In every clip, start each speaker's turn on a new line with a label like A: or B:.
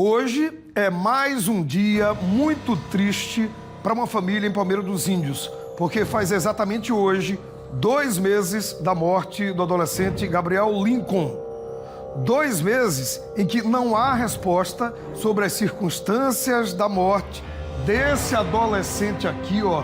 A: Hoje é mais um dia muito triste para uma família em Palmeira dos Índios, porque faz exatamente hoje 2 meses da morte do adolescente Gabriel Lincoln. 2 meses em que não há resposta sobre as circunstâncias da morte desse adolescente aqui, ó,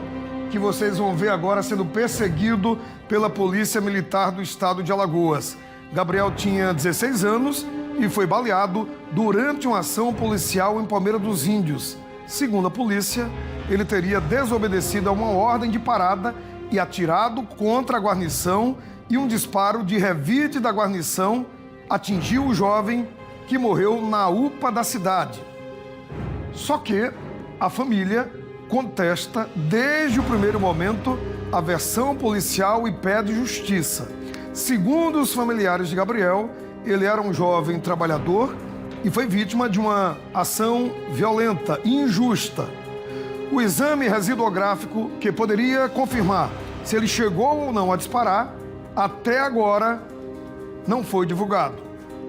A: que vocês vão ver agora sendo perseguido pela Polícia Militar do Estado de Alagoas. Gabriel tinha 16 anos e foi baleado durante uma ação policial em Palmeira dos Índios. Segundo a polícia, ele teria desobedecido a uma ordem de parada e atirado contra a guarnição, e um disparo de revide da guarnição atingiu o jovem, que morreu na UPA da cidade. Só que a família contesta desde o primeiro momento a versão policial e pede justiça. Segundo os familiares de Gabriel, ele era um jovem trabalhador e foi vítima de uma ação violenta e injusta. O exame residuográfico, que poderia confirmar se ele chegou ou não a disparar, até agora não foi divulgado.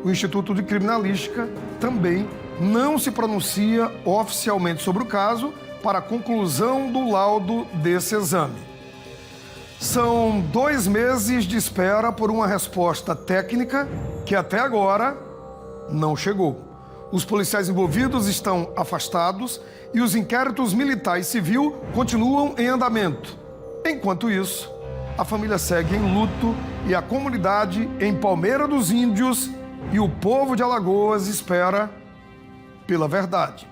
A: O Instituto de Criminalística também não se pronuncia oficialmente sobre o caso para a conclusão do laudo desse exame. São 2 meses de espera por uma resposta técnica que até agora não chegou. Os policiais envolvidos estão afastados e os inquéritos militar e civil continuam em andamento. Enquanto isso, a família segue em luto e a comunidade em Palmeira dos Índios e o povo de Alagoas espera pela verdade.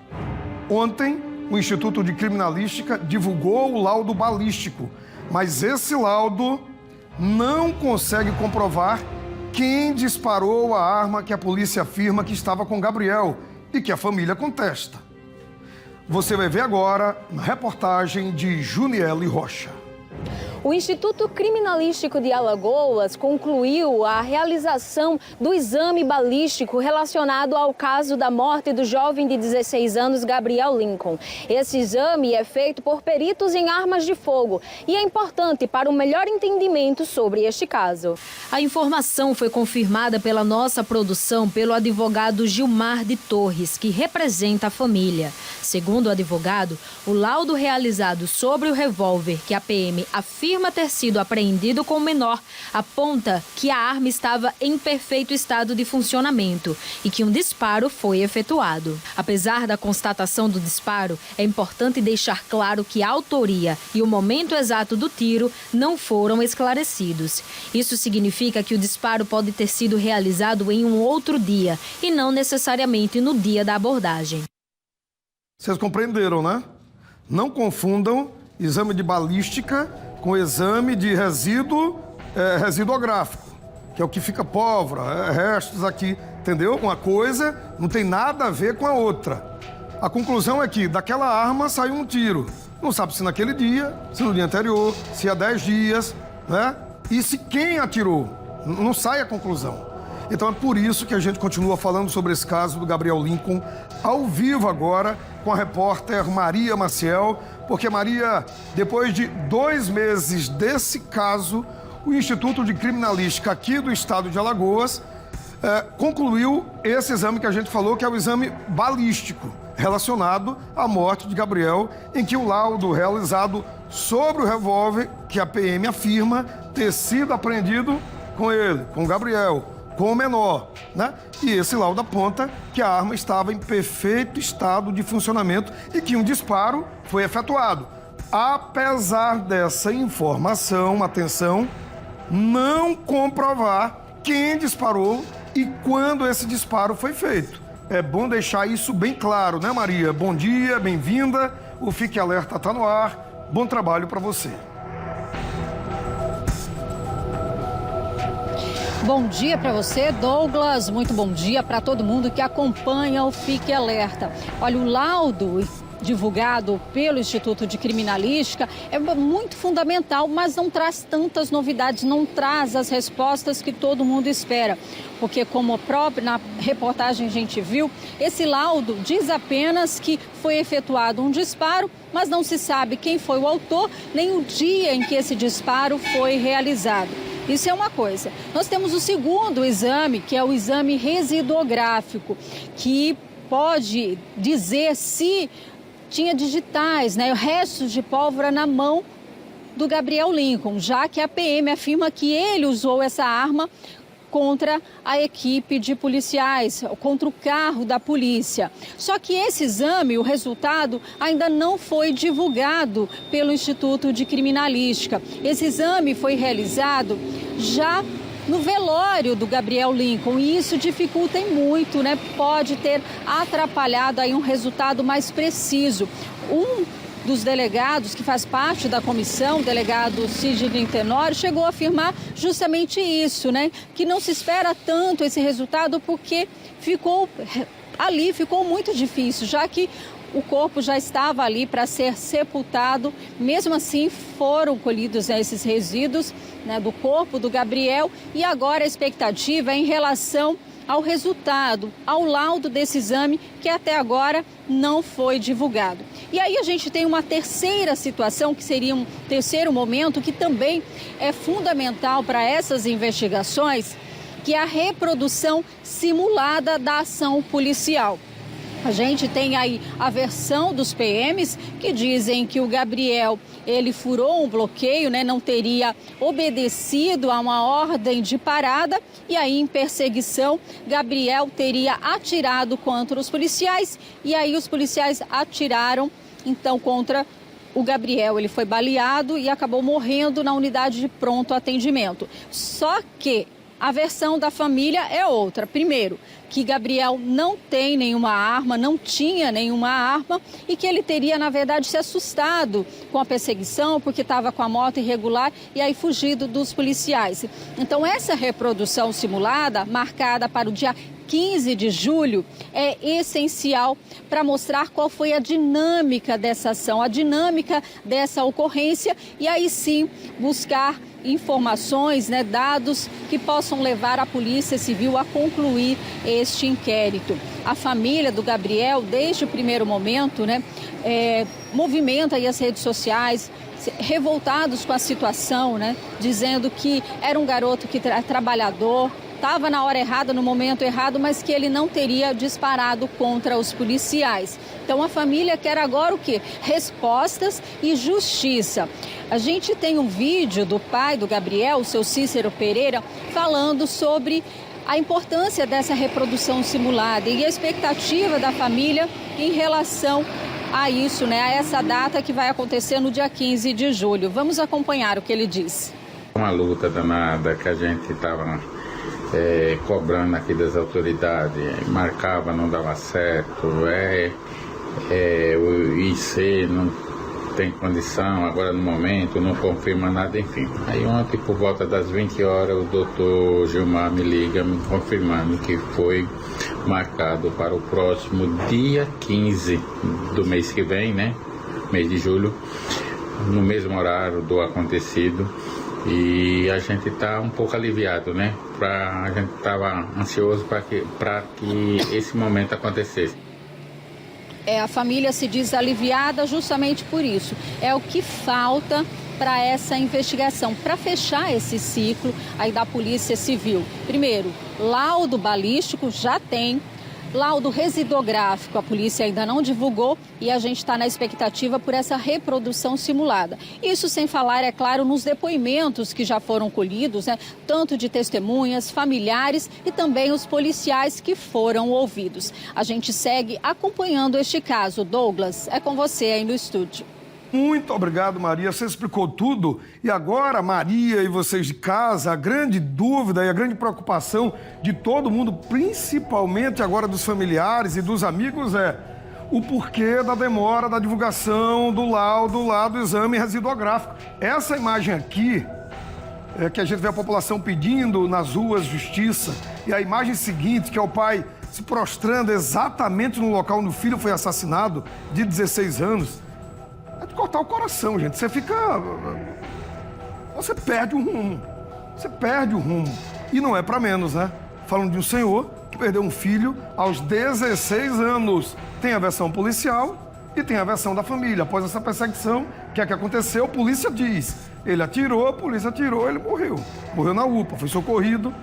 A: Ontem, o Instituto de Criminalística divulgou o laudo balístico, mas esse laudo não consegue comprovar quem disparou a arma que a polícia afirma que estava com Gabriel e que a família contesta. Você vai ver agora na reportagem de Juniele Rocha.
B: O Instituto Criminalístico de Alagoas concluiu a realização do exame balístico relacionado ao caso da morte do jovem de 16 anos, Gabriel Lincoln. Esse exame é feito por peritos em armas de fogo e é importante para um melhor entendimento sobre este caso. A informação foi confirmada pela nossa produção pelo advogado Gilmar de Torres, que representa a família. Segundo o advogado, o laudo realizado sobre o revólver que a PM afirma ter sido apreendido com o menor aponta que a arma estava em perfeito estado de funcionamento e que um disparo foi efetuado. Apesar da constatação do disparo, é importante deixar claro que a autoria e o momento exato do tiro não foram esclarecidos. Isso significa que o disparo pode ter sido realizado em um outro dia e não necessariamente no dia da abordagem.
A: Vocês compreenderam, né? Não confundam exame de balística com exame de residuográfico, que é o que fica pólvora, restos aqui, entendeu? Uma coisa não tem nada a ver com a outra. A conclusão é que daquela arma saiu um tiro. Não sabe se naquele dia, se no dia anterior, se há 10 dias, né? E se quem atirou. Não sai a conclusão. Então é por isso que a gente continua falando sobre esse caso do Gabriel Lincoln ao vivo agora com a repórter Maria Maciel, porque Maria, depois de 2 meses desse caso, o Instituto de Criminalística aqui do estado de Alagoas concluiu esse exame que a gente falou, que é o exame balístico relacionado à morte de Gabriel, em que o laudo realizado sobre o revólver que a PM afirma ter sido apreendido com ele, com o Gabriel, com o menor, né? E esse laudo aponta que a arma estava em perfeito estado de funcionamento e que um disparo foi efetuado. Apesar dessa informação, atenção, não comprovar quem disparou e quando esse disparo foi feito. É bom deixar isso bem claro, né, Maria? Bom dia, bem-vinda. O Fique Alerta está no ar. Bom trabalho para você.
C: Bom dia para você, Douglas. Muito bom dia para todo mundo que acompanha o Fique Alerta. Olha, o laudo divulgado pelo Instituto de Criminalística é muito fundamental, mas não traz tantas novidades, não traz as respostas que todo mundo espera. Porque, como na reportagem a gente viu, esse laudo diz apenas que foi efetuado um disparo, mas não se sabe quem foi o autor, nem o dia em que esse disparo foi realizado. Isso é uma coisa. Nós temos o segundo exame, que é o exame residuográfico, que pode dizer se tinha digitais, né, restos de pólvora na mão do Gabriel Lincoln, já que a PM afirma que ele usou essa arma contra a equipe de policiais, contra o carro da polícia. Só que esse exame, o resultado, ainda não foi divulgado pelo Instituto de Criminalística. Esse exame foi realizado já no velório do Gabriel Lincoln e isso dificulta muito, né? Pode ter atrapalhado aí um resultado mais preciso. Um dos delegados que faz parte da comissão, o delegado Sidney Tenório, chegou a afirmar justamente isso, né? Que não se espera tanto esse resultado porque ficou muito difícil, já que o corpo já estava ali para ser sepultado. Mesmo assim, foram colhidos, né, esses resíduos, né, do corpo do Gabriel e agora a expectativa é em relação ao resultado, ao laudo desse exame, que até agora não foi divulgado. E aí a gente tem uma terceira situação, que seria um terceiro momento, que também é fundamental para essas investigações, que é a reprodução simulada da ação policial. A gente tem aí a versão dos PMs que dizem que o Gabriel, ele furou um bloqueio, né, não teria obedecido a uma ordem de parada e aí em perseguição, Gabriel teria atirado contra os policiais e aí os policiais atiraram então contra o Gabriel. Ele foi baleado e acabou morrendo na unidade de pronto atendimento. Só que a versão da família é outra. Primeiro, que Gabriel não tem nenhuma arma, não tinha nenhuma arma e que ele teria, na verdade, se assustado com a perseguição porque estava com a moto irregular e aí fugido dos policiais. Então, essa reprodução simulada, marcada para o dia 15 de julho, é essencial para mostrar qual foi a dinâmica dessa ação, a dinâmica dessa ocorrência e aí sim buscar informações, né, dados que possam levar a Polícia Civil a concluir este inquérito. A família do Gabriel, desde o primeiro momento, né, movimenta aí as redes sociais, revoltados com a situação, né, dizendo que era um garoto que trabalhador, estava na hora errada, no momento errado, mas que ele não teria disparado contra os policiais. Então a família quer agora o quê? Respostas e justiça. A gente tem um vídeo do pai do Gabriel, o seu Cícero Pereira, falando sobre a importância dessa reprodução simulada e a expectativa da família em relação a isso, né? A essa data que vai acontecer no dia 15 de julho. Vamos acompanhar o que ele diz.
D: Uma luta danada que a gente estava cobrando aqui das autoridades, marcava, não dava certo, o IC não tem condição, agora no momento não confirma nada, enfim. Aí ontem, por volta das 20 horas, o doutor Gilmar me liga me confirmando que foi marcado para o próximo dia 15 do mês que vem, né? Mês de julho, no mesmo horário do acontecido. E a gente está um pouco aliviado, né? A gente estava ansioso para que esse momento acontecesse.
C: A família se diz aliviada justamente por isso. É o que falta para essa investigação, para fechar esse ciclo aí da Polícia Civil. Primeiro, laudo balístico já tem. Laudo residográfico a polícia ainda não divulgou e a gente está na expectativa por essa reprodução simulada. Isso sem falar, é claro, nos depoimentos que já foram colhidos, né? Tanto de testemunhas, familiares e também os policiais que foram ouvidos. A gente segue acompanhando este caso. Douglas, é com você aí no estúdio.
A: Muito obrigado, Maria. Você explicou tudo. E agora, Maria e vocês de casa, a grande dúvida e a grande preocupação de todo mundo, principalmente agora dos familiares e dos amigos, é o porquê da demora da divulgação do laudo lá do exame residográfico. Essa imagem aqui é que a gente vê a população pedindo nas ruas justiça. E a imagem seguinte, que é o pai se prostrando exatamente no local onde o filho foi assassinado, de 16 anos, é de cortar o coração, gente. Você perde o rumo. Você perde o rumo. E não é para menos, né? Falando de um senhor que perdeu um filho aos 16 anos. Tem a versão policial e tem a versão da família. Após essa perseguição, o que é que aconteceu? A polícia diz. Ele atirou, a polícia atirou, ele morreu. Morreu na UPA, foi socorrido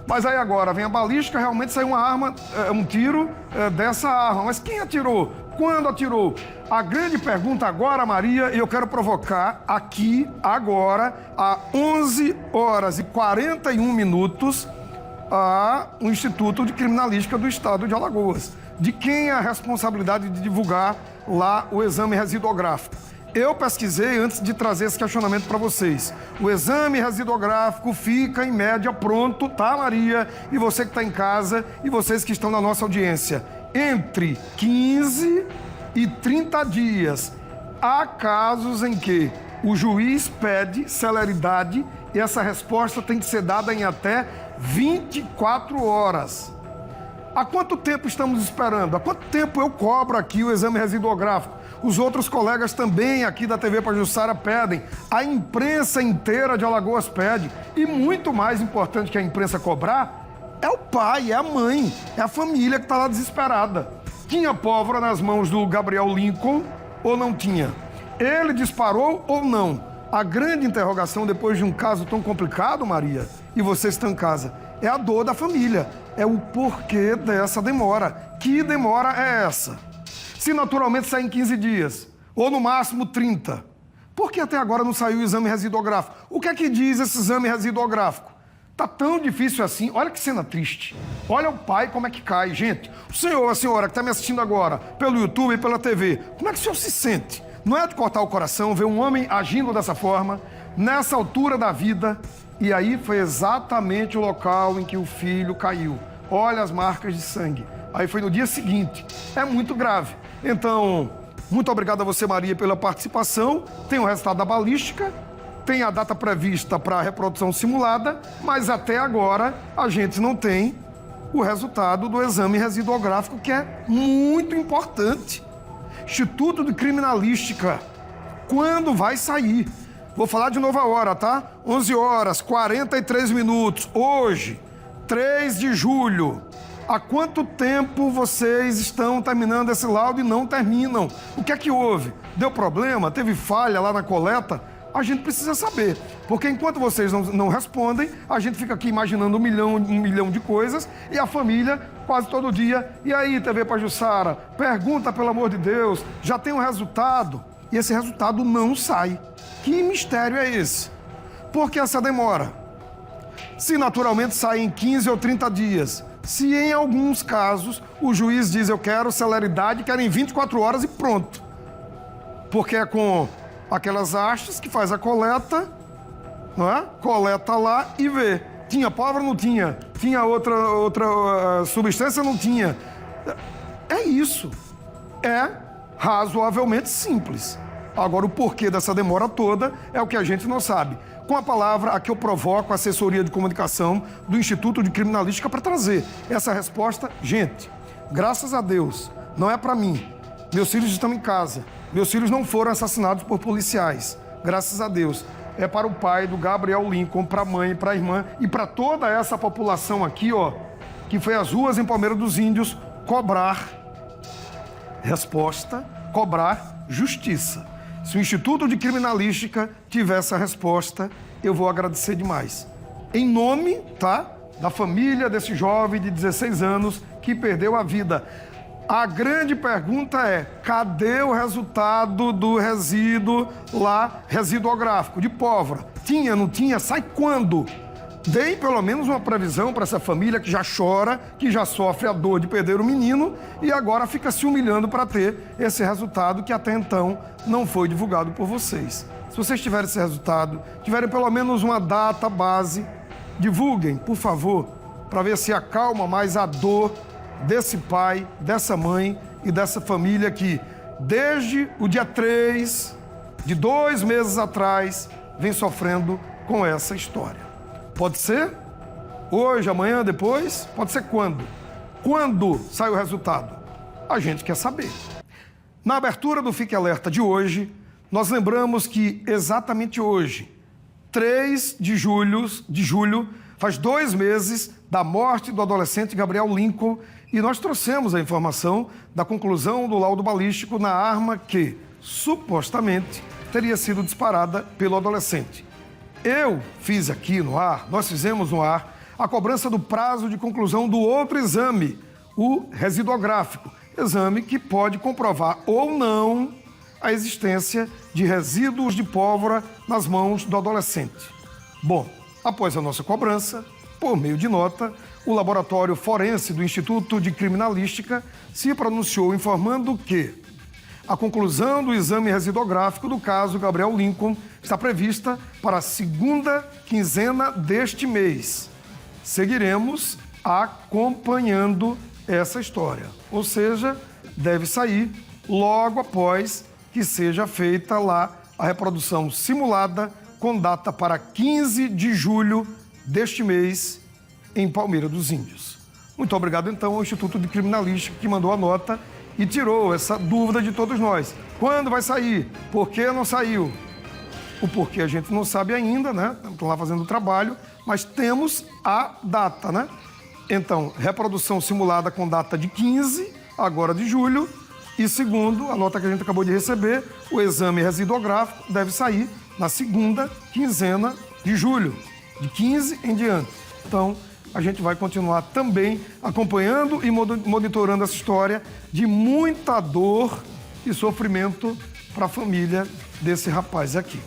A: Mas aí agora vem a balística, realmente saiu uma arma, um tiro dessa arma. Mas quem atirou? Quando atirou? A grande pergunta agora, Maria, e eu quero provocar aqui, agora, a 11 horas e 41 minutos, o Instituto de Criminalística do Estado de Alagoas. De quem é a responsabilidade de divulgar lá o exame residuográfico? Eu pesquisei antes de trazer esse questionamento para vocês. O exame residuográfico fica, em média, pronto, tá, Maria? E você que está em casa e vocês que estão na nossa audiência, entre 15 e 30 dias. Há casos em que o juiz pede celeridade e essa resposta tem que ser dada em até 24 horas. Há quanto tempo estamos esperando? Há quanto tempo eu cobro aqui o exame residuográfico? Os outros colegas também aqui da TV Pajuçara pedem. A imprensa inteira de Alagoas pede. E muito mais importante que a imprensa cobrar é o pai, é a mãe, é a família que está lá desesperada. Tinha pólvora nas mãos do Gabriel Lincoln ou não tinha? Ele disparou ou não? A grande interrogação depois de um caso tão complicado, Maria, e vocês estão em casa, é a dor da família. É o porquê dessa demora. Que demora é essa? Se naturalmente sai em 15 dias, ou no máximo 30, por que até agora não saiu o exame residuográfico? O que é que diz esse exame residuográfico? Tá tão difícil assim. Olha que cena triste. Olha o pai como é que cai. Gente, o senhor, a senhora que está me assistindo agora, pelo YouTube e pela TV, como é que o senhor se sente? Não é de cortar o coração ver um homem agindo dessa forma, nessa altura da vida, e aí foi exatamente o local em que o filho caiu. Olha as marcas de sangue. Aí foi no dia seguinte. É muito grave. Então, muito obrigado a você, Maria, pela participação. Tem o resultado da balística, tem a data prevista para a reprodução simulada, mas até agora a gente não tem o resultado do exame residuográfico, que é muito importante. Instituto de Criminalística, quando vai sair? Vou falar de novo a hora, tá? 11 horas, 43 minutos, hoje, 3 de julho. Há quanto tempo vocês estão terminando esse laudo e não terminam? O que é que houve? Deu problema? Teve falha lá na coleta? A gente precisa saber, porque enquanto vocês não respondem, a gente fica aqui imaginando um milhão de coisas e a família quase todo dia. E aí, TV Pajuçara, pergunta, pelo amor de Deus, já tem um resultado? E esse resultado não sai. Que mistério é esse? Por que essa demora? Se naturalmente sai em 15 ou 30 dias, se em alguns casos o juiz diz eu quero celeridade, quero em 24 horas e pronto. Porque é com aquelas hastes que faz a coleta, não é? Coleta lá e vê. Tinha pólvora? Não tinha. Tinha outra substância? Não tinha. É isso. É razoavelmente simples. Agora, o porquê dessa demora toda é o que a gente não sabe. Com a palavra, aqui eu provoco a assessoria de comunicação do Instituto de Criminalística para trazer essa resposta. Gente, graças a Deus, não é para mim. Meus filhos estão em casa. Meus filhos não foram assassinados por policiais. Graças a Deus. É para o pai do Gabriel Lincoln, para a mãe, para a irmã e para toda essa população aqui, ó, que foi às ruas em Palmeira dos Índios cobrar resposta, cobrar justiça. Se o Instituto de Criminalística tiver essa resposta, eu vou agradecer demais. Em nome, tá, da família desse jovem de 16 anos que perdeu a vida. A grande pergunta é, cadê o resultado do resíduo lá, residuográfico, de pólvora? Tinha, não tinha? Sai quando? Deem pelo menos uma previsão para essa família que já chora, que já sofre a dor de perder o menino e agora fica se humilhando para ter esse resultado que até então não foi divulgado por vocês. Se vocês tiverem esse resultado, tiverem pelo menos uma data base, divulguem, por favor, para ver se acalma mais a dor desse pai, dessa mãe e dessa família que, desde o dia 3 de 2 meses atrás, vem sofrendo com essa história. Pode ser hoje, amanhã, depois? Pode ser quando? Quando sai o resultado? A gente quer saber. Na abertura do Fique Alerta de hoje, nós lembramos que exatamente hoje, 3 de julho, faz 2 meses da morte do adolescente Gabriel Lincoln e nós trouxemos a informação da conclusão do laudo balístico na arma que, supostamente, teria sido disparada pelo adolescente. Eu fiz aqui no ar, nós fizemos no ar, a cobrança do prazo de conclusão do outro exame, o residuográfico, exame que pode comprovar ou não a existência de resíduos de pólvora nas mãos do adolescente. Bom, após a nossa cobrança, por meio de nota, o laboratório forense do Instituto de Criminalística se pronunciou informando que a conclusão do exame residuográfico do caso Gabriel Lincoln está prevista para a segunda quinzena deste mês. Seguiremos acompanhando essa história, ou seja, deve sair logo após que seja feita lá a reprodução simulada com data para 15 de julho deste mês em Palmeira dos Índios. Muito obrigado, então, ao Instituto de Criminalística que mandou a nota e tirou essa dúvida de todos nós. Quando vai sair? Por que não saiu? O porquê a gente não sabe ainda, né? Estão lá fazendo o trabalho, mas temos a data, né? Então, reprodução simulada com data de 15, agora de julho, e segundo a nota que a gente acabou de receber, o exame residuográfico deve sair na segunda quinzena de julho, de 15 em diante. Então, a gente vai continuar também acompanhando e monitorando essa história de muita dor e sofrimento para a família desse rapaz aqui.